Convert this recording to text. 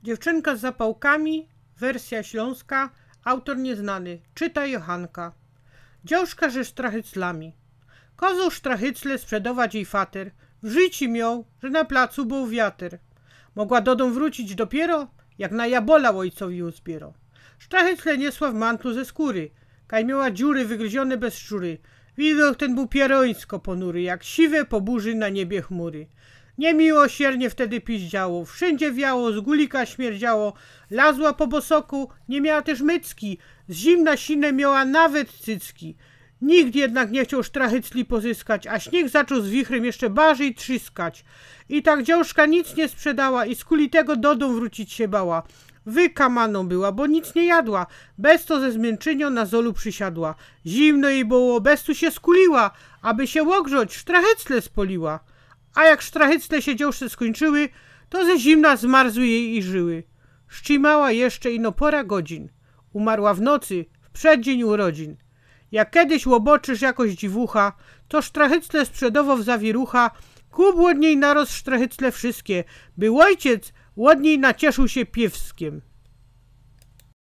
Dziewczynka z zapałkami, wersja śląska, autor nieznany, czyta Johanka. Dziążka że sztrachyclami. Kozą sztrachycle sprzedawać jej fater. W życiu miał, że na placu był wiatr. Mogła do domu wrócić dopiero, jak na jabola ojcowi uzbiero. Sztrachycle niesła w mantlu ze skóry, kaj miała dziury wygryzione bez szczury. Widok ten był pierońsko ponury, jak siwe po burzy na niebie chmury. Niemiłosiernie wtedy piździało, wszędzie wiało, z gulika śmierdziało, lazła po bosoku, nie miała też mycki, z zimna sine miała nawet cycki. Nikt jednak nie chciał sztrachycli pozyskać, a śnieg zaczął z wichrem jeszcze bardziej trzyskać. I tak dziążka nic nie sprzedała i z kulitego do domu wrócić się bała. Wykamaną była, bo nic nie jadła, bez to ze zmęczenia na zolu przysiadła. Zimno jej było, bez tu się skuliła, aby się ogrzać, sztrahycle spoliła. A jak sztrachycle się dziążce skończyły, to ze zimna zmarzły jej i żyły. Szczimała jeszcze ino pora godzin. Umarła w nocy, w przeddzień urodzin. Jak kiedyś łoboczysz jakoś dziwucha, to sztrachycle sprzedawał zawierucha, kup łodniej narost sztrachycle wszystkie, by ojciec łodniej nacieszył się piewskiem.